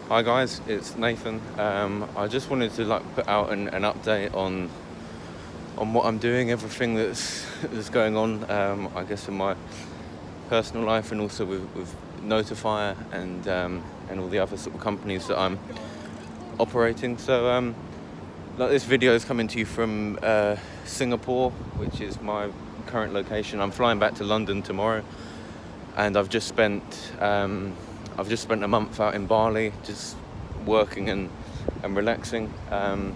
Hi guys, it's Nathan. I just wanted to put out an update on what I'm doing, everything that's going on. I guess in my personal life and also with Notifier and all the other sort of companies that I'm operating. So this video is coming to you from Singapore, which is my current location. I'm flying back to London tomorrow, and I've just spent a month out in Bali, just working and relaxing. And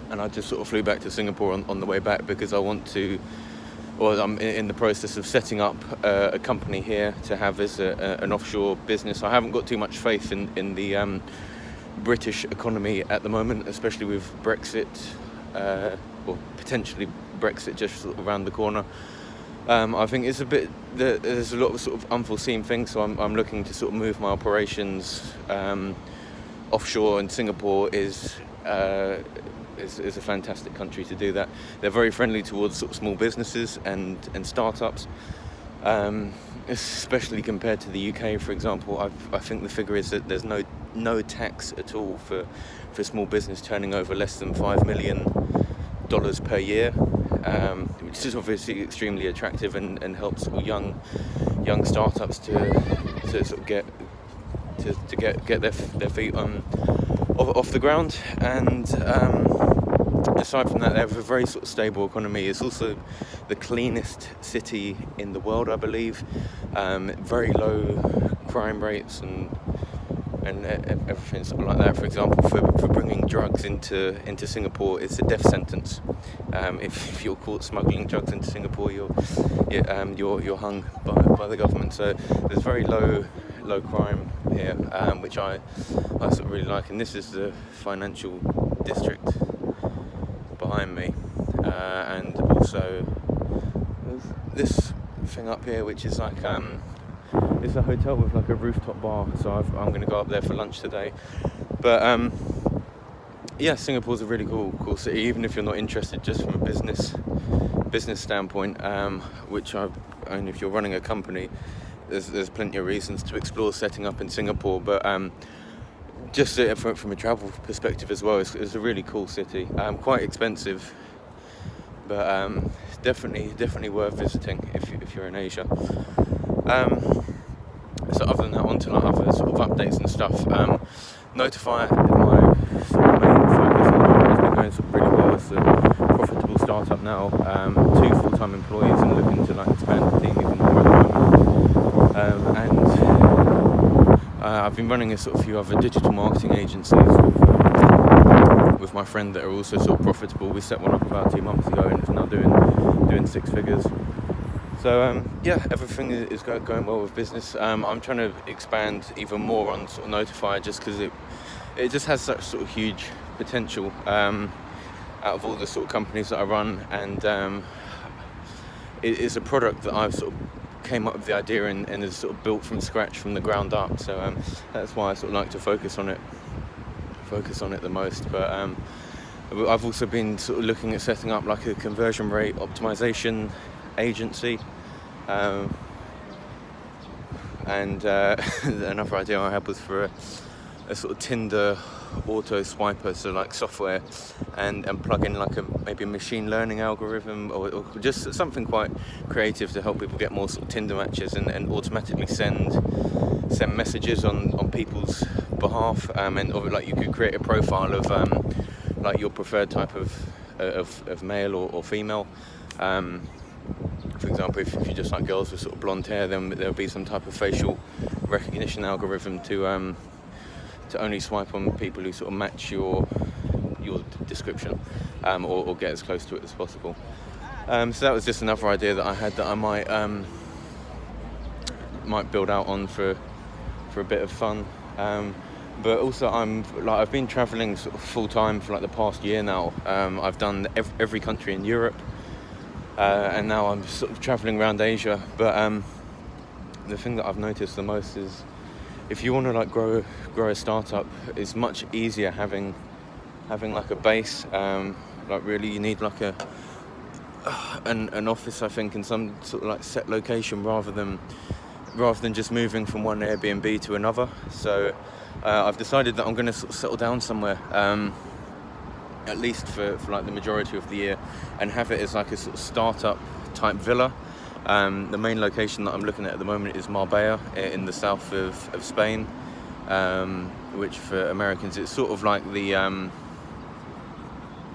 I just sort of flew back to Singapore on the way back because I'm in the process of setting up a company here to have as an offshore business. I haven't got too much faith in the British economy at the moment, especially with Brexit, or potentially Brexit just sort of around the corner. I think there's a lot of sort of unforeseen things, so I'm looking to sort of move my operations offshore, and Singapore is a fantastic country to do that. They're very friendly towards sort of small businesses and startups, especially compared to the UK, for example. I think the figure is that there's no tax at all for small business turning over less than $5 million per year, which is obviously extremely attractive and helps sort of young startups to sort of get their feet off the ground. And aside from that, they have a very sort of stable economy. It's also the cleanest city in the world, I believe. Very low crime rates and everything sort of like that. For example, for bringing drugs into Singapore, it's a death sentence. If you're caught smuggling drugs into Singapore, you're hung by the government. So there's very low crime here, which I sort of really like. And this is the financial district behind me, and also there's this thing up here, which is like it's a hotel with like a rooftop bar, so I'm going to go up there for lunch today. But Singapore's a really cool city, even if you're not interested just from a business standpoint, and if you're running a company, there's plenty of reasons to explore setting up in Singapore. But just from a travel perspective as well, it's a really cool city. Quite expensive, but definitely worth visiting if you're in Asia. So other than that, on to other sort of updates and stuff. Notifier, my sort of main focus at the moment, has been going sort of really well. It's a profitable startup now. 2 full-time employees and looking to expand the team even more at the moment. I've been running a sort of few other digital marketing agencies with my friend that are also sort of profitable. We set one up about 2 months ago and it's now doing 6 figures. So everything is going well with business. I'm trying to expand even more on sort of Notifier, just because it just has such sort of huge potential out of all the sort of companies that I run, and it is a product that I've sort of came up with the idea and is sort of built from scratch, from the ground up. So that's why I sort of like to focus on it the most. But I've also been sort of looking at setting up like a conversion rate optimization agency, and another idea I had was for a sort of Tinder auto swiper, so like software, and plug in like maybe a machine learning algorithm or just something quite creative to help people get more sort of Tinder matches and automatically send messages on people's behalf, and like you could create a profile of like your preferred type of male or female. For example, if you just like girls with sort of blonde hair, then there'll be some type of facial recognition algorithm to only swipe on people who sort of match your description, or get as close to it as possible. So that was just another idea that I had that I might build out on for a bit of fun. But also I've been traveling sort of full time for like the past year now. I've done every country in Europe. And now I'm sort of travelling around Asia. But the thing that I've noticed the most is if you want to like grow a startup, it's much easier having like a base. Like really, you need like an office, I think, in some sort of like set location rather than rather than just moving from one Airbnb to another. So I've decided that I'm going to sort of settle down somewhere, at least for like the majority of the year, and have it as like a sort of startup type villa. The main location that I'm looking at the moment is Marbella in the south of Spain, which for Americans it's sort of like the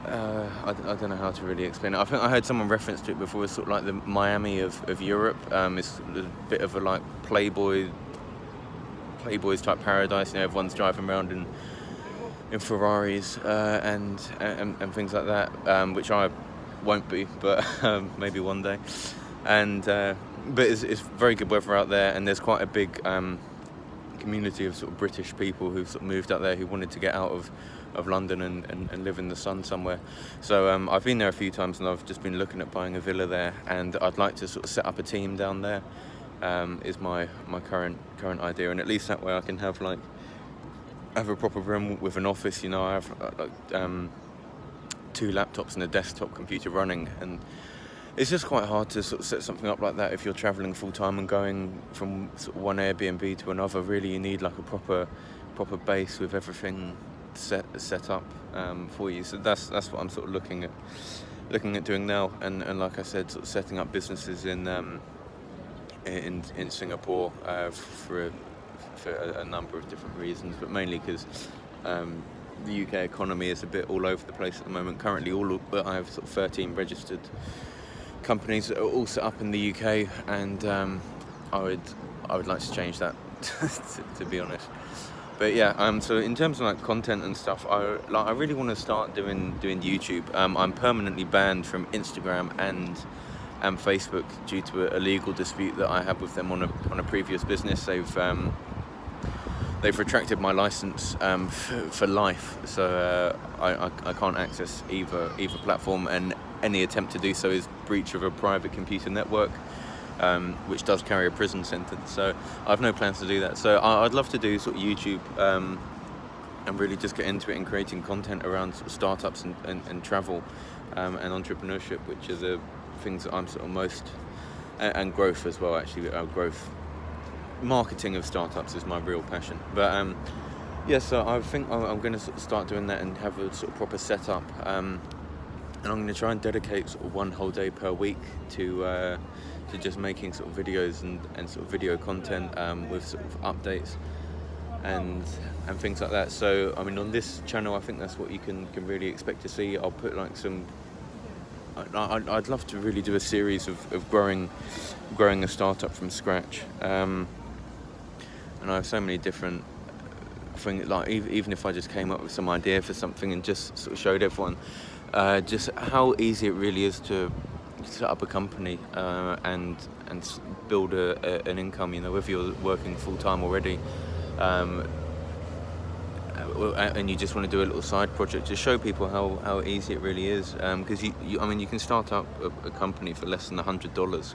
I don't know how to really explain it. I think I heard someone reference to it before. It's sort of like the Miami of Europe. It's a bit of a like Playboys type paradise. Everyone's driving around in Ferraris and things like that, which I won't be, but maybe one day. And but it's very good weather out there, and there's quite a big community of sort of British people who've sort of moved out there who wanted to get out of London and live in the sun somewhere. So I've been there a few times, and I've just been looking at buying a villa there, and I'd like to sort of set up a team down there. Is my current idea, and at least that way I can have a proper room with an office. I have 2 laptops and a desktop computer running, and it's just quite hard to sort of set something up like that if you're travelling full time and going from sort of one Airbnb to another. Really, you need like a proper base with everything set up for you. So that's what I'm sort of looking at doing now. And like I said, sort of setting up businesses in Singapore for a number of different reasons, but mainly because the UK economy is a bit all over the place at the moment. Currently, I have sort of 13 registered companies that are all set up in the UK, and I would like to change that to be honest. But yeah, so in terms of like content and stuff, I really want to start doing YouTube. I'm permanently banned from Instagram and Facebook due to a legal dispute that I had with them on a previous business. They've retracted my license for life, so I can't access either platform, and any attempt to do so is breach of a private computer network, which does carry a prison sentence. So I have no plans to do that. So I'd love to do sort of YouTube and really just get into it and creating content around sort of startups and travel and entrepreneurship, which are the things that I'm sort of most, and growth as well. Actually, growth. Marketing of startups is my real passion. But yeah, so I think I'm going to sort of start doing that and have a sort of proper setup. And I'm going to try and dedicate sort of one whole day per week to just making sort of videos and sort of video content with sort of updates and things like that. So I mean, on this channel, I think that's what you can really expect to see. I'll put like some. I'd love to really do a series of growing a startup from scratch. And I have so many different things, like even if I just came up with some idea for something and just sort of showed everyone just how easy it really is to set up a company and build an income, whether you're working full-time already and you just want to do a little side project, just show people how easy it really is, because you can start up a company for less than $100.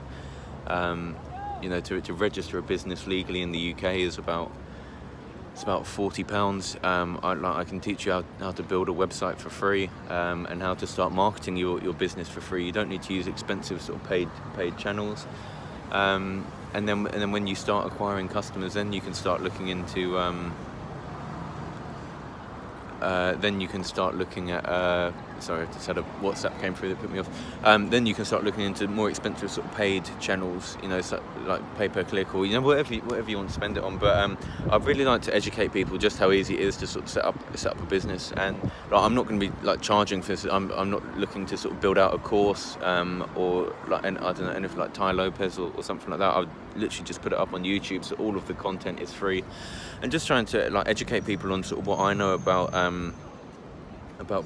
To register a business legally in the UK is about £40. I can teach you how to build a website for free and how to start marketing your business for free. You don't need to use expensive sort of paid channels. And then when you start acquiring customers, then you can start looking into sorry, I just had a WhatsApp came through that put me off. Then you can start looking into more expensive sort of paid channels, so like pay-per-click or whatever you want to spend it on. But I'd really like to educate people just how easy it is to sort of set up a business. And I'm not going to be like charging for this. I'm not looking to sort of build out a course or like, and I don't know, anything like Tai Lopez or something like that. I would literally just put it up on YouTube, so all of the content is free, and just trying to like educate people on sort of what I know about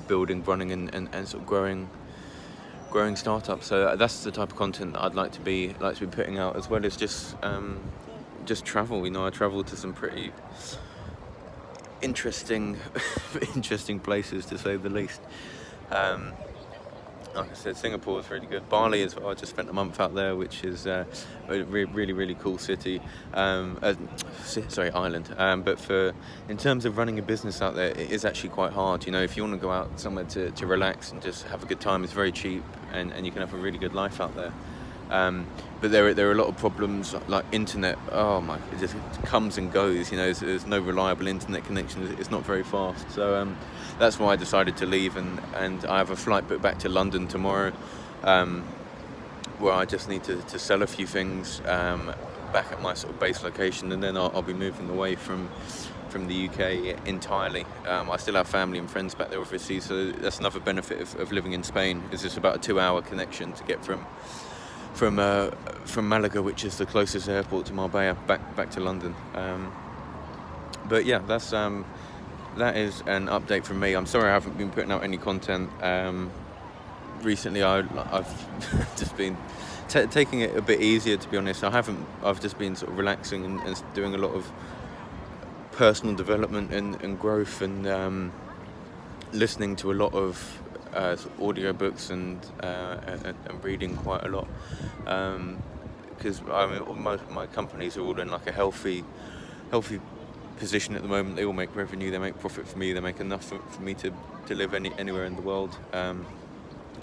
building, running, and sort of growing startups. So that's the type of content that I'd like to be putting out, as well as just travel. I travel to some pretty interesting places, to say the least. Like I said, Singapore is really good. Bali as well. I just spent a month out there, which is a really, really cool city. Island. But in terms of running a business out there, it is actually quite hard. If you want to go out somewhere to relax and just have a good time, it's very cheap, and you can have a really good life out there. But there are a lot of problems like internet. Oh my, it just comes and goes. There's no reliable internet connection. It's not very fast. So that's why I decided to leave, and I have a flight booked back to London tomorrow, where I just need to sell a few things back at my sort of base location, and then I'll be moving away from the UK entirely. I still have family and friends back there obviously, so that's another benefit of living in Spain. It's just about a 2-hour connection to get from Malaga, which is the closest airport to Marbella, back to London. But yeah, that is an update from me. I'm sorry I haven't been putting out any content recently. I've just been taking it a bit easier, to be honest. I've just been sort of relaxing and doing a lot of personal development and growth, and listening to a lot of sort of audiobooks and reading quite a lot, because most of my companies are all in like a healthy position at the moment. They all make revenue, they make profit for me, they make enough for me to live anywhere in the world.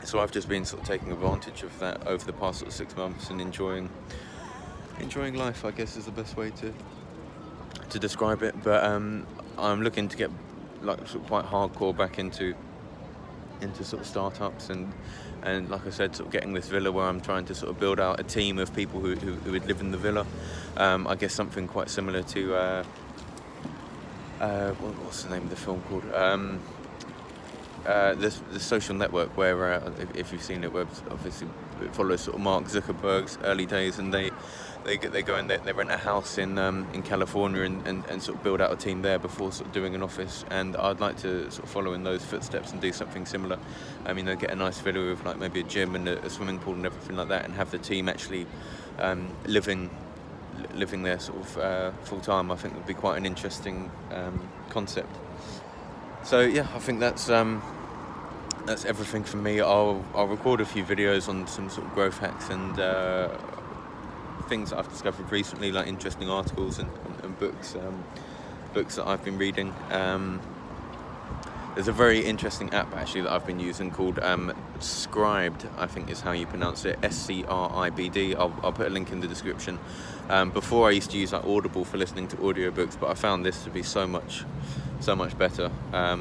So I've just been sort of taking advantage of that over the past sort of 6 months and enjoying life, I guess, is the best way to describe it. But I'm looking to get like sort of quite hardcore back into sort of startups, and like I said, sort of getting this villa where I'm trying to sort of build out a team of people who would live in the villa. I guess something quite similar to what's the name of the film called? The Social Network, where if you've seen it, where obviously it follows sort of Mark Zuckerberg's early days, and they go and they rent a house in California and sort of build out a team there before sort of doing an office. And I'd like to sort of follow in those footsteps and do something similar. Get a nice villa with like maybe a gym and a swimming pool and everything like that, and have the team actually living there sort of full time. I think would be quite an interesting concept. So yeah, I think that's everything from me. I'll record a few videos on some sort of growth hacks and things that I've discovered recently, like interesting articles and books that I've been reading. There's a very interesting app actually that I've been using called Scribd, I think is how you pronounce it, Scribd. I'll put a link in the description. Before I used to use like Audible for listening to audiobooks, but I found this to be so much better.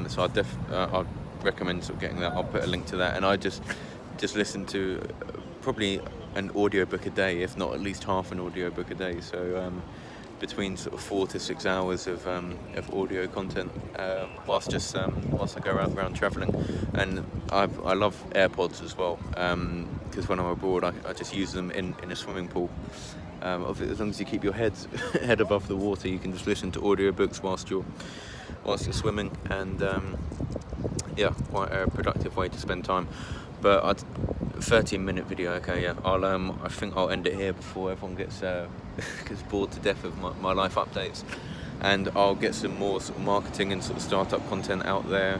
So I'd recommend sort of getting that. I'll put a link to that, and I just listen to probably an audiobook a day, if not at least half an audiobook a day. So between sort of 4 to 6 hours of audio content whilst I go around travelling. And I love AirPods as well, because when I'm abroad I just use them in a swimming pool. As long as you keep your head above the water, you can just listen to audiobooks whilst you're swimming, and quite a productive way to spend time. But 13-minute video, okay, yeah. I think I'll end it here before everyone gets bored to death of my life updates, and I'll get some more sort of marketing and sort of startup content out there,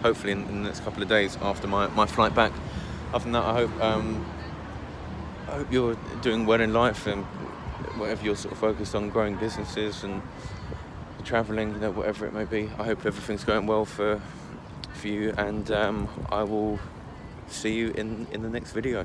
hopefully in the next couple of days after my flight back. Other than that, I hope you're doing well in life, and whatever you're sort of focused on, growing businesses and travelling, whatever it may be. I hope everything's going well for you, and I will see you in the next video.